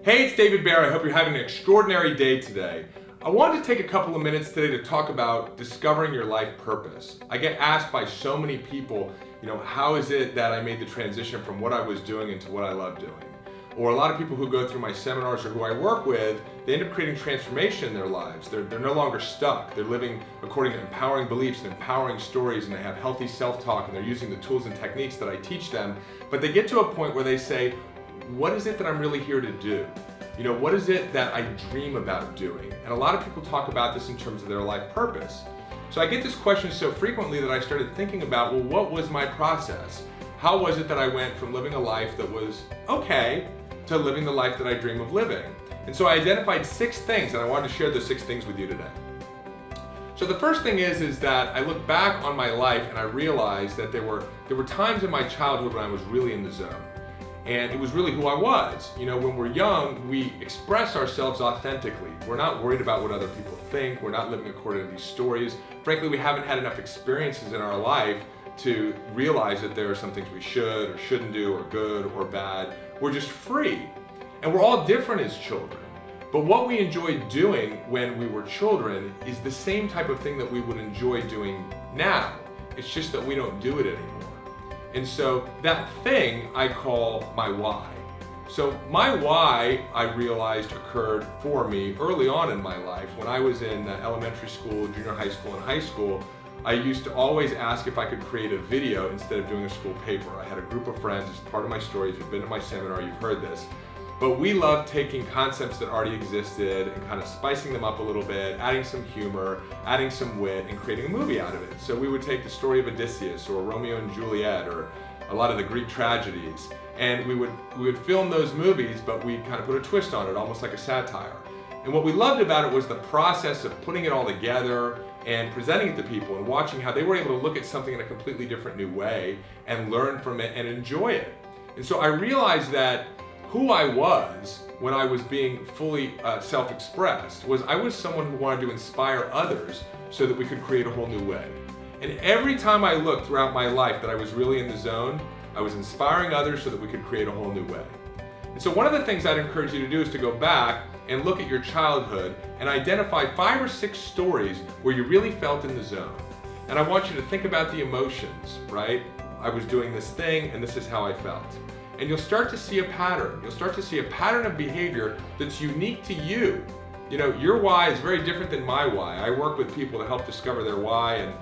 Hey, it's David Bear. I hope you're having an extraordinary day today. I wanted to take a couple of minutes today to talk about discovering your life purpose. I get asked by so many people, how is it that I made the transition from what I was doing into what I love doing? Or a lot of people who go through my seminars or who I work with, they end up creating transformation in their lives. They're no longer stuck. They're living according to empowering beliefs and empowering stories, and they have healthy self-talk, and they're using the tools and techniques that I teach them. But they get to a point where they say, what is it that I'm really here to do? What is it that I dream about doing? And a lot of people talk about this in terms of their life purpose. So I get this question so frequently that I started thinking about, well, what was my process? How was it that I went from living a life that was okay to living the life that I dream of living? And so I identified 6 things, and I wanted to share those 6 things with you today. So the first thing is that I look back on my life and I realized that there were times in my childhood when I was really in the zone. And it was really who I was. When we're young, we express ourselves authentically. We're not worried about what other people think. We're not living according to these stories. Frankly, we haven't had enough experiences in our life to realize that there are some things we should or shouldn't do, or good or bad. We're just free. And we're all different as children. But what we enjoyed doing when we were children is the same type of thing that we would enjoy doing now. It's just that we don't do it anymore. And so that thing I call my why. So my why, I realized, occurred for me early on in my life. When I was in elementary school, junior high school, and high school, I used to always ask if I could create a video instead of doing a school paper. I had a group of friends, it's part of my story. If you've been to my seminar, you've heard this. But we loved taking concepts that already existed and kind of spicing them up a little bit, adding some humor, adding some wit, and creating a movie out of it. So we would take the story of Odysseus or Romeo and Juliet or a lot of the Greek tragedies, and we would film those movies, but we kind of put a twist on it, almost like a satire. And what we loved about it was the process of putting it all together and presenting it to people and watching how they were able to look at something in a completely different new way and learn from it and enjoy it. And so I realized that who I was when I was being fully self-expressed was I was someone who wanted to inspire others so that we could create a whole new way. And every time I looked throughout my life that I was really in the zone, I was inspiring others so that we could create a whole new way. And so one of the things I'd encourage you to do is to go back and look at your childhood and identify 5 or 6 stories where you really felt in the zone. And I want you to think about the emotions, right? I was doing this thing and this is how I felt. And you'll start to see a pattern. You'll start to see a pattern of behavior that's unique to you. Your why is very different than my why. I work with people to help discover their why, and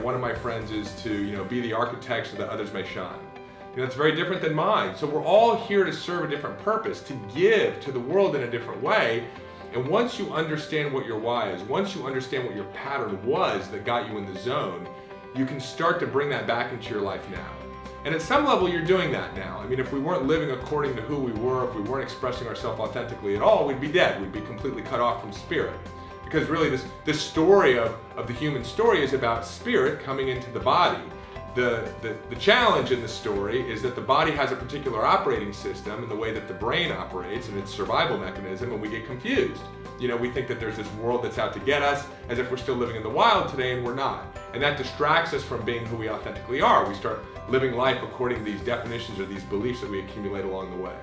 one of my friends is to be the architect so that others may shine. It's very different than mine. So we're all here to serve a different purpose, to give to the world in a different way. And once you understand what your why is, once you understand what your pattern was that got you in the zone, you can start to bring that back into your life now. And at some level, you're doing that now. If we weren't living according to who we were, if we weren't expressing ourselves authentically at all, we'd be dead. We'd be completely cut off from spirit. Because really, this story of the human story is about spirit coming into the body. The challenge in the story is that the body has a particular operating system and the way that the brain operates and its survival mechanism, and we get confused. We think that there's this world that's out to get us, as if we're still living in the wild today, and we're not. And that distracts us from being who we authentically are. We start living life according to these definitions or these beliefs that we accumulate along the way.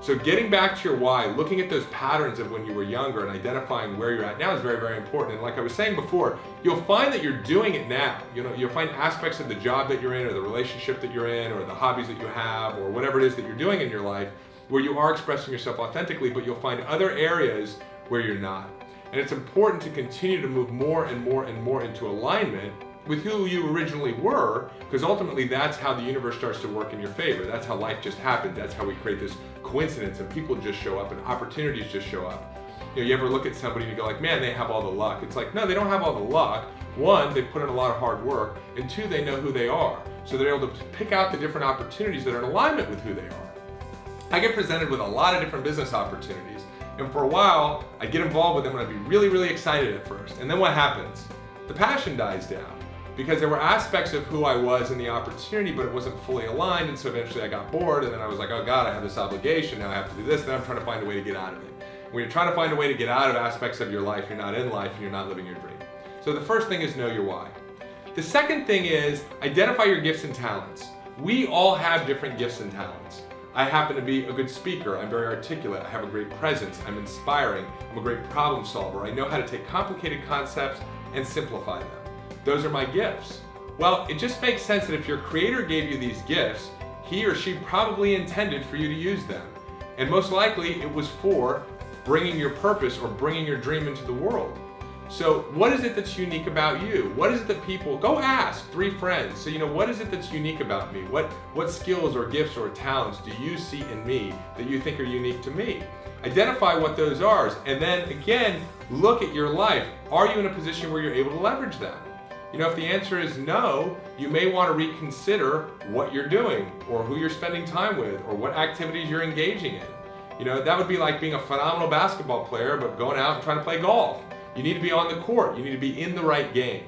So getting back to your why, looking at those patterns of when you were younger and identifying where you're at now is very, very important. And like I was saying before, you'll find that you're doing it now. You'll find aspects of the job that you're in, or the relationship that you're in, or the hobbies that you have, or whatever it is that you're doing in your life, where you are expressing yourself authentically, but you'll find other areas where you're not. And it's important to continue to move more and more and more into alignment with who you originally were, because ultimately that's how the universe starts to work in your favor. That's how life just happens. That's how we create this coincidence and people just show up and opportunities just show up. You ever look at somebody and you go like, man, they have all the luck. It's like, no, they don't have all the luck. 1, they put in a lot of hard work, and 2, they know who they are. So they're able to pick out the different opportunities that are in alignment with who they are. I get presented with a lot of different business opportunities. And for a while, I get involved with them and I'd be really, really excited at first. And then what happens? The passion dies down, because there were aspects of who I was in the opportunity, but it wasn't fully aligned. And so eventually I got bored, and then I was like, oh God, I have this obligation. Now I have to do this. Then I'm trying to find a way to get out of it. When you're trying to find a way to get out of aspects of your life, you're not in life and you're not living your dream. So the first thing is know your why. The second thing is identify your gifts and talents. We all have different gifts and talents. I happen to be a good speaker. I'm very articulate. I have a great presence. I'm inspiring. I'm a great problem solver. I know how to take complicated concepts and simplify them. Those are my gifts. Well, it just makes sense that if your creator gave you these gifts, he or she probably intended for you to use them. And most likely it was for bringing your purpose or bringing your dream into the world. So what is it that's unique about you? What is it that people, go ask 3 friends. So, what is it that's unique about me? What skills or gifts or talents do you see in me that you think are unique to me? Identify what those are, and then again, look at your life. Are you in a position where you're able to leverage them? If the answer is no, you may want to reconsider what you're doing or who you're spending time with or what activities you're engaging in. That would be like being a phenomenal basketball player but going out and trying to play golf. You need to be on the court. You need to be in the right game.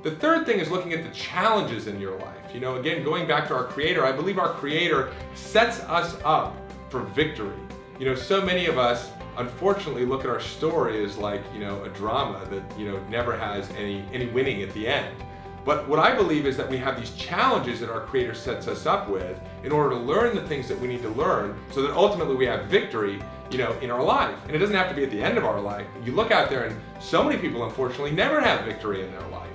The third thing is looking at the challenges in your life. Again, going back to our creator, I believe our creator sets us up for victory. So many of us unfortunately look at our story as like, a drama that, never has any winning at the end. But what I believe is that we have these challenges that our creator sets us up with in order to learn the things that we need to learn so that ultimately we have victory, in our life. And it doesn't have to be at the end of our life. You look out there and so many people unfortunately never have victory in their life.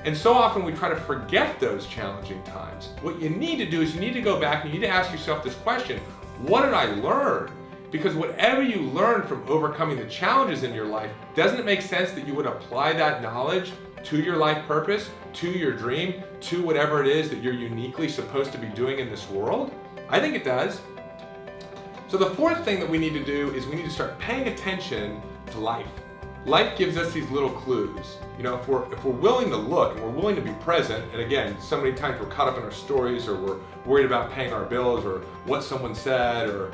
And so often we try to forget those challenging times. What you need to do is you need to go back and you need to ask yourself this question: what did I learn? Because whatever you learn from overcoming the challenges in your life, doesn't it make sense that you would apply that knowledge to your life purpose, to your dream, to whatever it is that you're uniquely supposed to be doing in this world? I think it does. So the fourth thing that we need to do is we need to start paying attention to life. Life gives us these little clues. If we're willing to look and we're willing to be present, and again, so many times we're caught up in our stories, or we're worried about paying our bills, or what someone said, or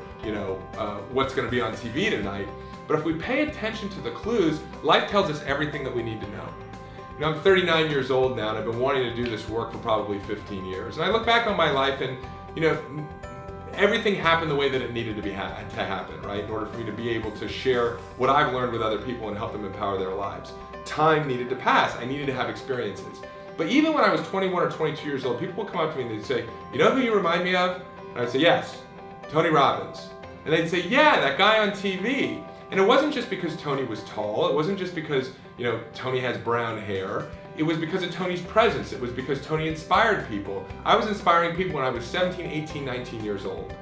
what's going to be on TV tonight. But if we pay attention to the clues, life tells us everything that we need to know. I'm 39 years old now, and I've been wanting to do this work for probably 15 years. And I look back on my life, and everything happened the way that it needed to happen, right? In order for me to be able to share what I've learned with other people and help them empower their lives. Time needed to pass. I needed to have experiences. But even when I was 21 or 22 years old, people would come up to me and they'd say, "You know who you remind me of?" And I'd say, "Yes, Tony Robbins." And they'd say, "Yeah, that guy on TV." And it wasn't just because Tony was tall. It wasn't just because, Tony has brown hair. It was because of Tony's presence. It was because Tony inspired people. I was inspiring people when I was 17, 18, 19 years old.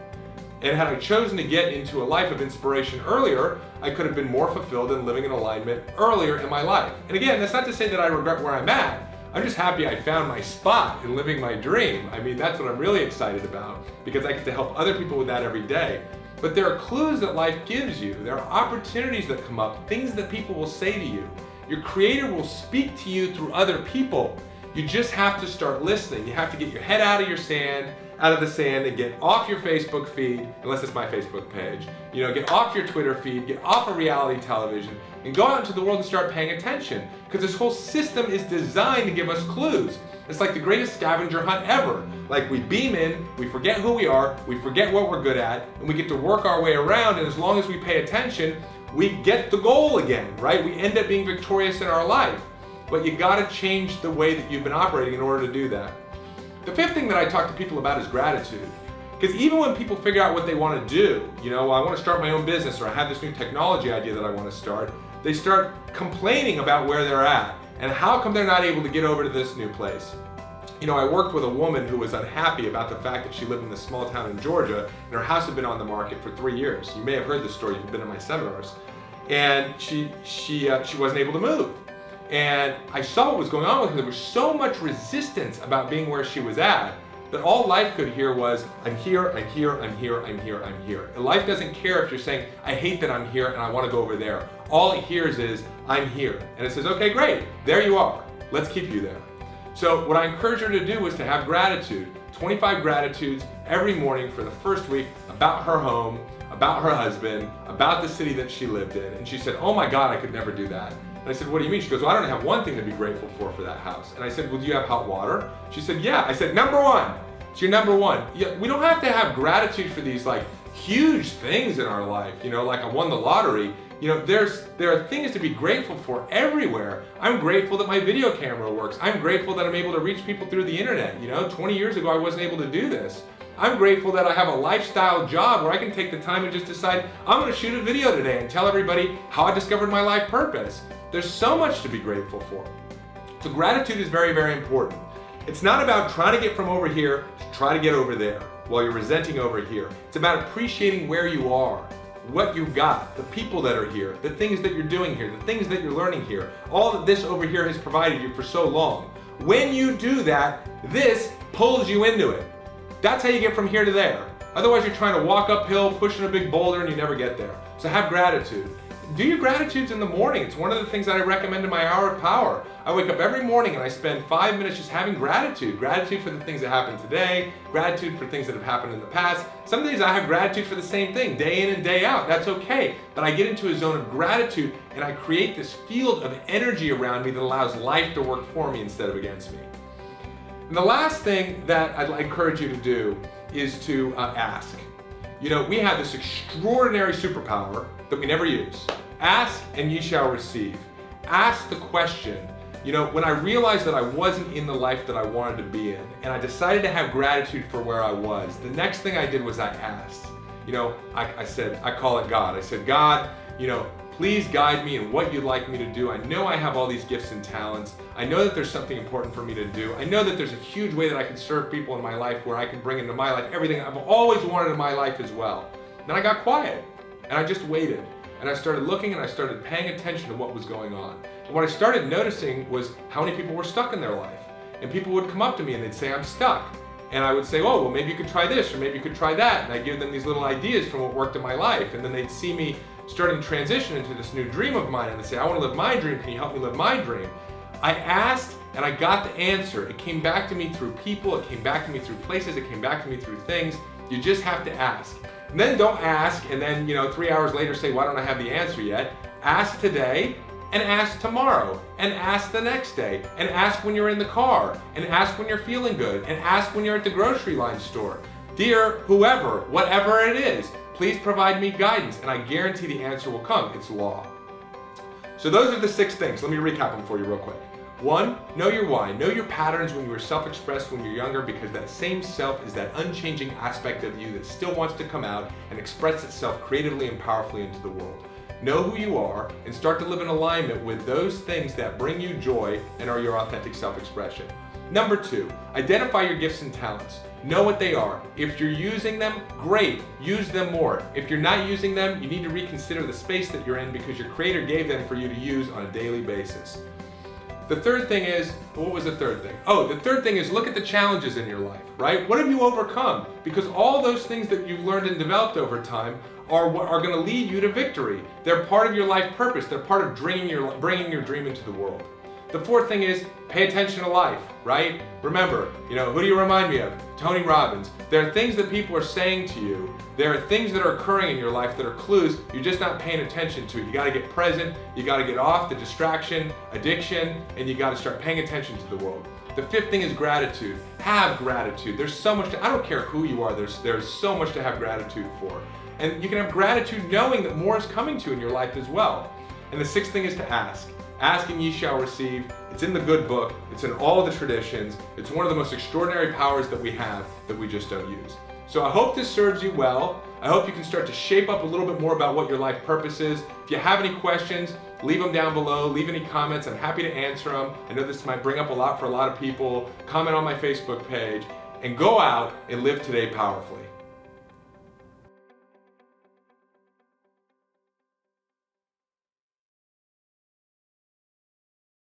And had I chosen to get into a life of inspiration earlier, I could have been more fulfilled and living in alignment earlier in my life. And again, that's not to say that I regret where I'm at. I'm just happy I found my spot in living my dream. That's what I'm really excited about, because I get to help other people with that every day. But there are clues that life gives you. There are opportunities that come up, things that people will say to you. Your creator will speak to you through other people. You just have to start listening. You have to get your head out of the sand and get off your Facebook feed, unless it's my Facebook page. Get off your Twitter feed, get off of reality television, and go out into the world and start paying attention. Because this whole system is designed to give us clues. It's like the greatest scavenger hunt ever. Like, we beam in, we forget who we are, we forget what we're good at, and we get to work our way around, and as long as we pay attention, we get the goal again, right? We end up being victorious in our life. But you gotta change the way that you've been operating in order to do that. The fifth thing that I talk to people about is gratitude. Because even when people figure out what they want to do, I want to start my own business, or I have this new technology idea that I want to start, they start complaining about where they're at and how come they're not able to get over to this new place. I worked with a woman who was unhappy about the fact that she lived in this small town in Georgia and her house had been on the market for 3 years. You may have heard this story, you've been in my seminars. And she wasn't able to move. And I saw what was going on with her. There was so much resistance about being where she was at that all life could hear was, "I'm here, I'm here, I'm here, I'm here, I'm here." And life doesn't care if you're saying, "I hate that I'm here and I want to go over there." All it hears is, "I'm here." And it says, "Okay, great, there you are. Let's keep you there." So what I encourage her to do was to have gratitude, 25 gratitudes every morning for the first week about her home, about her husband, about the city that she lived in. And she said, "Oh my God, I could never do that." And I said, "What do you mean?" She goes, "Well, I don't have one thing to be grateful for that house." And I said, "Well, do you have hot water?" She said, "Yeah." I said, "Number one, it's your number one." We don't have to have gratitude for these like huge things in our life, like I won the lottery. There are things to be grateful for everywhere. I'm grateful that my video camera works. I'm grateful that I'm able to reach people through the internet. 20 years ago I wasn't able to do this. I'm grateful that I have a lifestyle job where I can take the time and just decide I'm going to shoot a video today and tell everybody how I discovered my life purpose. There's so much to be grateful for. So gratitude is very, very important. It's not about trying to get from over here to try to get over there while you're resenting over here. It's about appreciating where you are, what you've got, the people that are here, the things that you're doing here, the things that you're learning here. All that this over here has provided you for so long. When you do that, this pulls you into it. That's how you get from here to there. Otherwise, you're trying to walk uphill, pushing a big boulder, and you never get there. So have gratitude. Do your gratitudes in the morning. It's one of the things that I recommend in my Hour of Power. I wake up every morning and I spend 5 minutes just having gratitude. Gratitude for the things that happened today, gratitude for things that have happened in the past. Some days I have gratitude for the same thing, day in and day out. That's okay. But I get into a zone of gratitude and I create this field of energy around me that allows life to work for me instead of against me. And the last thing that I'd encourage you to do is to ask. We have this extraordinary superpower that we never use. Ask and ye shall receive. Ask the question. When I realized that I wasn't in the life that I wanted to be in, and I decided to have gratitude for where I was, the next thing I did was I asked. I said, I call it God. I said, God, please guide me in what you'd like me to do. I know I have all these gifts and talents. I know that there's something important for me to do. I know that there's a huge way that I can serve people in my life where I can bring into my life everything I've always wanted in my life as well. Then I got quiet and I just waited and I started looking and I started paying attention to what was going on. And what I started noticing was how many people were stuck in their life. And people would come up to me and they'd say, I'm stuck. And I would say, oh, well, maybe you could try this or maybe you could try that. And I'd give them these little ideas from what worked in my life. And then they'd see me starting to transition into this new dream of mine, and they say, I want to live my dream, can you help me live my dream? I asked and I got the answer. It came back to me through people, it came back to me through places, it came back to me through things. You just have to ask. And then don't ask and then 3 hours later say, why don't I have the answer yet? Ask today and ask tomorrow and ask the next day and ask when you're in the car and ask when you're feeling good and ask when you're at the grocery line store. Dear whoever, whatever it is, please provide me guidance, and I guarantee the answer will come. It's law. So those are the 6 things. Let me recap them for you real quick. 1, know your why. Know your patterns when you were self-expressed when you're younger, because that same self is that unchanging aspect of you that still wants to come out and express itself creatively and powerfully into the world. Know who you are and start to live in alignment with those things that bring you joy and are your authentic self-expression. Number 2, identify your gifts and talents. Know what they are. If you're using them, great, use them more. If you're not using them, you need to reconsider the space that you're in because your creator gave them for you to use on a daily basis. The third thing is, what was the third thing? Oh, the third thing is look at the challenges in your life, right? What have you overcome? Because all those things that you've learned and developed over time are what are going to lead you to victory. They're part of your life purpose. They're part of bringing your dream into the world. The fourth thing is pay attention to life, right? Remember, who do you remind me of? Tony Robbins. There are things that people are saying to you. There are things that are occurring in your life that are clues you're just not paying attention to. You got to get present. You got to get off the distraction, addiction, and you got to start paying attention to the world. The fifth thing is gratitude. Have gratitude. There's so much I don't care who you are. There's so much to have gratitude for. And you can have gratitude knowing that more is coming to you in your life as well. And the sixth thing is to ask. Ask and ye shall receive. It's in the good book. It's in all the traditions. It's one of the most extraordinary powers that we have that we just don't use. So I hope this serves you well. I hope you can start to shape up a little bit more about what your life purpose is. If you have any questions, leave them down below. Leave any comments. I'm happy to answer them. I know this might bring up a lot for a lot of people. Comment on my Facebook page and go out and live today powerfully.